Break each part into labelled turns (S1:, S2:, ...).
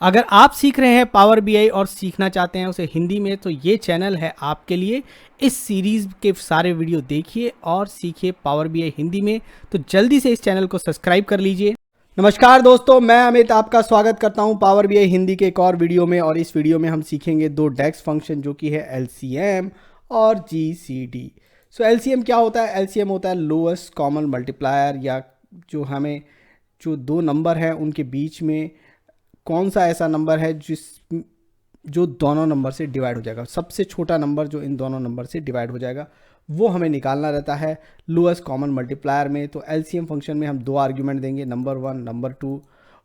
S1: अगर आप सीख रहे हैं पावर बीआई और सीखना चाहते हैं उसे हिंदी में, तो ये चैनल है आपके लिए। इस सीरीज के सारे वीडियो देखिए और सीखिए पावर बीआई हिंदी में। तो जल्दी से इस चैनल को सब्सक्राइब कर लीजिए। नमस्कार दोस्तों, मैं अमित आपका स्वागत करता हूं पावर बीआई हिंदी के एक और वीडियो में। और इस वीडियो में हम सीखेंगे दो डेक्स फंक्शन, जो कि है एलसीएम और जीसीडी। सो एलसीएम क्या होता है? एलसीएम होता है लोएस्ट कॉमन मल्टीप्लायर, या जो दो नंबर हैं उनके बीच में कौन सा ऐसा नंबर है जो दोनों नंबर से डिवाइड हो जाएगा। सबसे छोटा नंबर जो इन दोनों नंबर से डिवाइड हो जाएगा वो हमें निकालना रहता है लोएस्ट कॉमन मल्टीप्लायर में। तो एलसीएम फंक्शन में हम दो आर्ग्यूमेंट देंगे, नंबर 1 नंबर 2।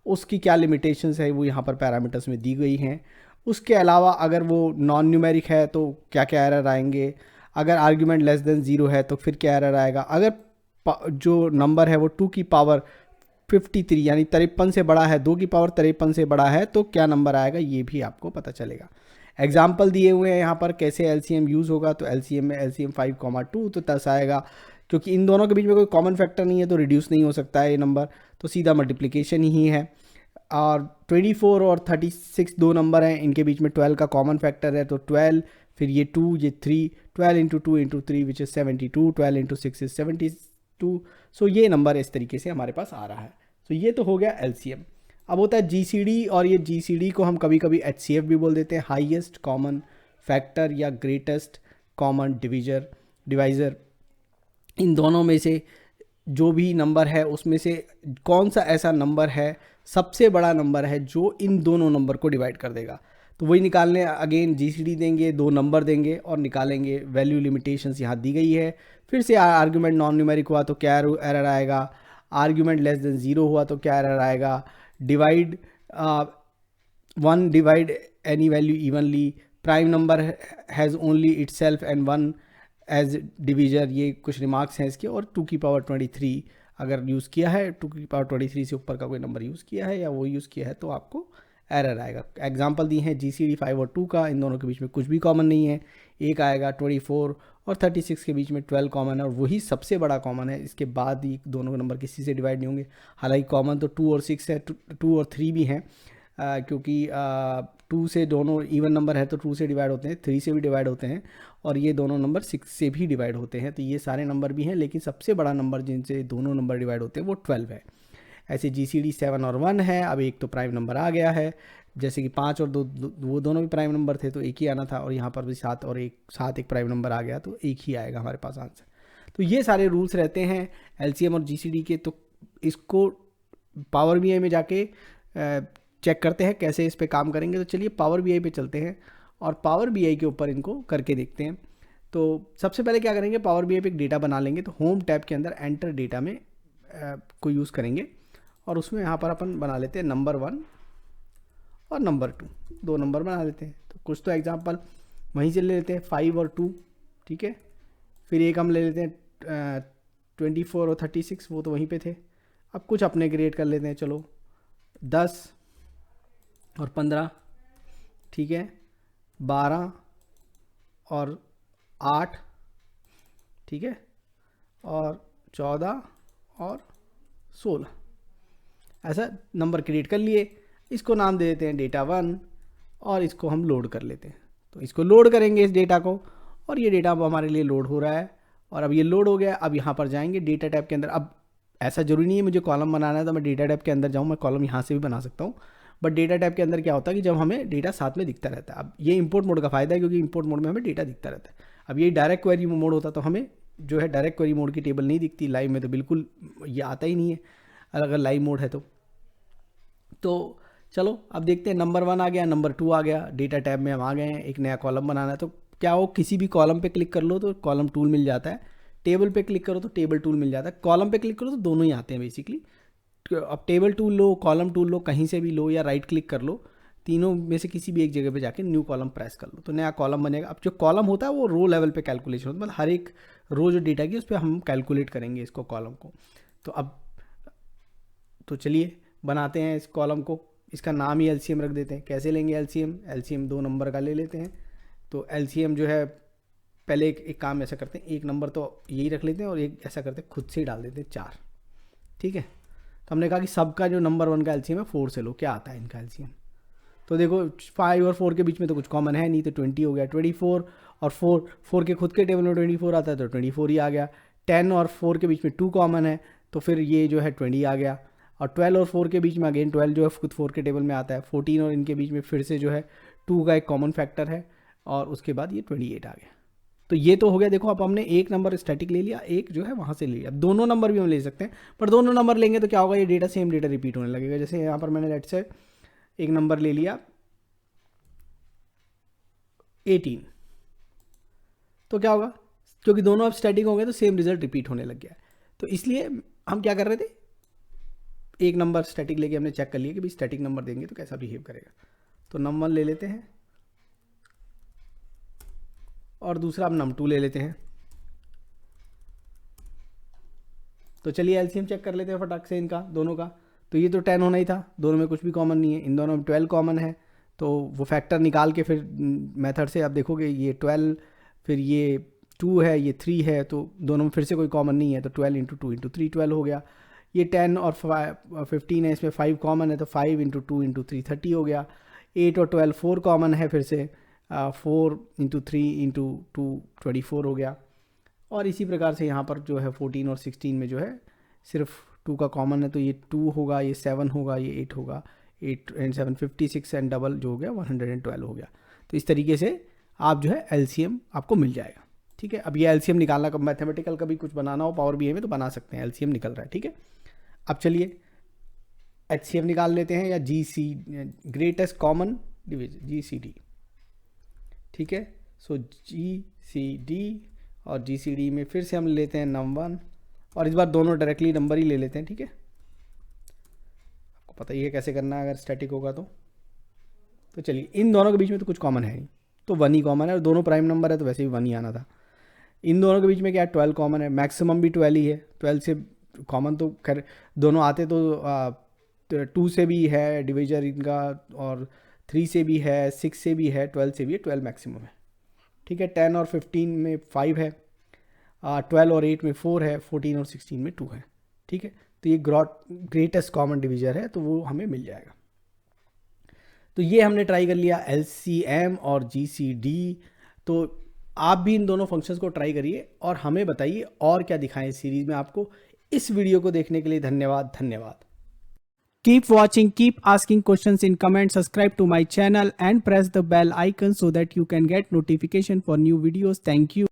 S1: उसकी क्या लिमिटेशंस है वो यहाँ पर पैरामीटर्स में दी गई हैं। उसके अलावा अगर वो नॉन न्यूमेरिक है तो क्या क्या एरर आएंगे, अगर आर्ग्यूमेंट लेस देन 0 है तो फिर क्या एरर आएगा, अगर जो नंबर है वो 2 की पावर 53 यानी 53 से बड़ा है, 2 की पावर 53 से बड़ा है, तो क्या नंबर आएगा ये भी आपको पता चलेगा। एग्जाम्पल दिए हुए हैं यहाँ पर कैसे एलसीएम यूज़ होगा। तो एलसीएम में एलसीएम 5,2 तो 10 आएगा, क्योंकि इन दोनों के बीच में कोई कॉमन फैक्टर नहीं है तो रिड्यूस नहीं हो सकता है ये नंबर, तो सीधा मल्टीप्लिकेशन ही है। और 24 और 36 दो नंबर हैं, इनके बीच में 12 का कॉमन फैक्टर है, तो 12 फिर ये 2 ये 3, 12 into 2 into 3 which is 72, 12 into 6 is 72। सो ये नंबर इस तरीके से हमारे पास आ रहा है। तो ये तो हो गया एलसीएम। अब होता है जीसीडी, और ये जीसीडी को हम कभी कभी एचसीएफ भी बोल देते हैं, हाईएस्ट कॉमन फैक्टर या ग्रेटेस्ट कॉमन डिवाइज़र। इन दोनों में से जो भी नंबर है उसमें से कौन सा ऐसा नंबर है, सबसे बड़ा नंबर है जो इन दोनों नंबर को डिवाइड कर देगा। तो वही निकालने अगेन जीसीडी देंगे, दो नंबर देंगे और निकालेंगे। वैल्यू लिमिटेशंस यहाँ दी गई है। फिर से आर्ग्यूमेंट नॉन न्यूमेरिक हुआ तो क्या एरर आएगा, आर्ग्यूमेंट लेस देन 0 हुआ तो क्या एरर आएगा, divide 1 divide any value evenly, prime number has only itself and 1 as divisor. ये कुछ रिमार्क्स हैं इसके। और 2 की पावर 23 अगर यूज़ किया है, 2 की पावर 23 से ऊपर का कोई नंबर यूज़ किया है या वो यूज़ किया है तो आपको एरर आएगा। एग्जाम्पल दी हैं जीसीडी 5 और 2 का, इन दोनों के बीच में कुछ भी कॉमन नहीं है। एक आएगा 24 और 36 के बीच में 12 कॉमन है और वही सबसे बड़ा कॉमन है। इसके बाद ही दोनों नंबर किसी से डिवाइड नहीं होंगे। हालांकि कॉमन तो 2 और 6 है, 2 और 3 भी हैं, क्योंकि 2 से दोनों इवन नंबर है तो 2 से डिवाइड होते हैं, 3 से भी डिवाइड होते हैं, और ये दोनों नंबर 6 से भी डिवाइड होते हैं। तो ये सारे नंबर भी हैं, लेकिन सबसे बड़ा नंबर जिनसे दोनों नंबर डिवाइड होते हैं वो 12 है। ऐसे जीसीडी 7 और 1 है। अब एक तो प्राइम नंबर आ गया है, जैसे कि 5 और 2 वो दोनों भी प्राइम नंबर थे तो एक ही आना था, और यहाँ पर भी 7 और 1 एक प्राइम नंबर आ गया तो एक ही आएगा हमारे पास आंसर। तो ये सारे रूल्स रहते हैं एलसीएम और जीसीडी के। तो इसको पावर बीआई में जाके चेक करते हैं कैसे इस पे काम करेंगे। तो चलिए पावर बीआई पे चलते हैं और पावर बीआई के ऊपर इनको करके देखते हैं। तो सबसे पहले क्या करेंगे, पावर बीआई पे एक डेटा बना लेंगे। तो होम टैब के अंदर एंटर डेटा में को यूज़ करेंगे, और उसमें यहाँ पर अपन बना लेते हैं नंबर 1 और नंबर 2, दो नंबर बना लेते हैं। तो कुछ तो एग्जांपल वहीं से ले लेते हैं, 5 और 2, ठीक है। फिर एक हम ले लेते हैं 24 और 36, वो तो वहीं पे थे। अब कुछ अपने क्रिएट कर लेते हैं, चलो 10 और 15, ठीक है, 12 और 8, ठीक है, और 14 और 16, ऐसा नंबर क्रिएट कर लिए। इसको नाम दे देते हैं डेटा 1 और इसको हम लोड कर लेते हैं। तो इसको लोड करेंगे इस डेटा को, और ये डेटा अब हमारे लिए लोड हो रहा है। और अब ये लोड हो गया। अब यहाँ पर जाएंगे डेटा टैब के अंदर। अब ऐसा ज़रूरी नहीं है मुझे कॉलम बनाना है तो मैं डेटा टैब के अंदर जाऊँ, मैं कॉलम यहाँ से भी बना सकता हूँ। बट डेटा टैब के अंदर क्या होता है कि जब हमें डेटा साथ में दिखता रहता है। अब ये इंपोर्ट मोड का फ़ायदा है, क्योंकि इंपोर्ट मोड में हमें डेटा दिखता रहता है। अब ये डायरेक्ट क्वेरी मोड होता तो हमें जो है डायरेक्ट क्वेरी मोड की टेबल नहीं दिखती। लाइव में तो बिल्कुल ये आता ही नहीं है अगर लाइव मोड है तो चलो अब देखते हैं। नंबर 1 आ गया, नंबर 2 आ गया, डेटा टैब में हम आ गए हैं। एक नया कॉलम बनाना है तो क्या हो, किसी भी कॉलम पे क्लिक कर लो तो कॉलम टूल मिल जाता है, टेबल पे क्लिक करो तो टेबल टूल मिल जाता है, कॉलम पे क्लिक करो तो दोनों ही आते हैं बेसिकली। अब टेबल टूल लो, कॉलम टूल लो, कहीं से भी लो, या राइट क्लिक कर लो, तीनों में से किसी भी एक जगह पे जाके न्यू कॉलम प्रेस कर लो तो नया कॉलम बनेगा। अब जो कॉलम होता है वो रो लेवल पे कैलकुलेशन होता है, मतलब हर एक रो जो डेटा की उस पर हम कैलकुलेट करेंगे इसको, कॉलम को। तो अब तो चलिए बनाते हैं इस कॉलम को। इसका नाम ही एलसीएम रख देते हैं। कैसे लेंगे एलसीएम? एलसीएम 2 नंबर का ले लेते हैं। तो एलसीएम जो है पहले एक काम ऐसा करते हैं, एक नंबर तो यही रख लेते हैं और एक ऐसा करते हैं खुद से ही डाल देते हैं 4, ठीक है। तो हमने कहा कि सबका जो नंबर 1 का एलसीएम है 4 से लो, क्या आता है इनका एलसीएम। तो देखो 5 और 4 के बीच में तो कुछ कॉमन है नहीं, तो 20 हो गया 24, और 4 के खुद के टेबल में 24 आता है तो 24 ही आ गया। 10 और 4 के बीच में 2 कॉमन है, तो फिर ये जो है 20 आ गया। और 12 और 4 के बीच में अगेन 12 जो है खुद 4 के टेबल में आता है। 14 और इनके बीच में फिर से जो है 2 का एक कॉमन फैक्टर है, और उसके बाद ये 28 आ गया। तो ये तो हो गया। देखो अब हमने एक नंबर स्टैटिक ले लिया, एक जो है वहाँ से ले लिया। अब दोनों नंबर भी हम ले सकते हैं, पर दोनों नंबर लेंगे तो क्या होगा, ये डेटा सेम डेटा रिपीट होने लगेगा। जैसे यहाँ पर मैंने लेट्स से एक नंबर ले लिया 18, तो क्या होगा, क्योंकि दोनों अब स्टैटिक हो गए तो सेम रिजल्ट रिपीट होने लग गया। तो इसलिए हम क्या कर रहे थे, एक नंबर स्टैटिक लेके हमने चेक कर लिया कि भाई स्टैटिक नंबर देंगे तो कैसा बिहेव करेगा। तो नम 1 ले लेते हैं, और दूसरा अब num 2 ले लेते हैं। तो चलिए एलसीएम चेक कर लेते हैं फटाक से इनका दोनों का। तो ये तो 10 होना ही था, दोनों में कुछ भी कॉमन नहीं है। इन दोनों में 12 कॉमन है, तो वो फैक्टर निकाल के फिर मेथड से आप देखोगे ये 12, फिर ये 2 है, ये 3 है, तो दोनों में फिर से कोई कॉमन नहीं है, तो 12 इंटू 2 इंटू 3 12 हो गया। ये 10 और 15 है, इसमें 5 कॉमन है, तो 5 इंटू 2 इंटू 3 30 हो गया। 8 और 12 4 कॉमन है, फिर से 4 इंटू 3 इंटू 2 24 हो गया। और इसी प्रकार से यहाँ पर जो है 14 और 16 में जो है सिर्फ 2 का कॉमन है, तो ये 2 होगा, ये 7 होगा, ये 8 होगा। 8 एंड 7 56 एंड डबल जो हो गया 112 हो गया। तो इस तरीके से आप जो है एलसीएम आपको मिल जाएगा। ठीक है, अब ये एलसीएम निकालना, कब मैथमेटिकल का भी कुछ बनाना हो पावर बीआई में तो बना सकते हैं, एलसीएम निकल रहा है। ठीक है, अब चलिए एचसीएफ निकाल लेते हैं, या GC greatest common division GCD. ठीक है, सो जीसीडी और जीसीडी में फिर से हम लेते हैं num 1, और इस बार दोनों डायरेक्टली नंबर ही ले लेते हैं। ठीक है, आपको पता ही है कैसे करना है अगर स्टैटिक होगा तो चलिए इन दोनों के बीच में तो कुछ कॉमन है नहीं, तो 1 ही कॉमन है, और दोनों प्राइम नंबर है तो वैसे भी 1 ही आना था। इन दोनों के बीच में क्या है, 12 कॉमन है, मैक्सिमम भी 12 ही है। 12 से कॉमन तो खैर दोनों आते तो 2 से भी है डिविजर इनका, और 3 से भी है, 6 से भी है, 12 से भी है, 12 मैक्सिमम है। ठीक है, 10 और 15 में 5 है, 12 और 8 में 4 है, 14 और 16 में 2 है। ठीक है, तो ये ग्रेटेस्ट कॉमन डिविजर है, तो वो हमें मिल जाएगा। तो ये हमने ट्राई कर लिया एलसीएम और जीसीडी। तो आप भी इन दोनों फंक्शंस को ट्राई करिए और हमें बताइए और क्या दिखाएं इस सीरीज में आपको। इस वीडियो को देखने के लिए धन्यवाद। Keep watching, keep asking questions in comments, subscribe to my channel and press the bell icon so that you can get notification for new videos. Thank you.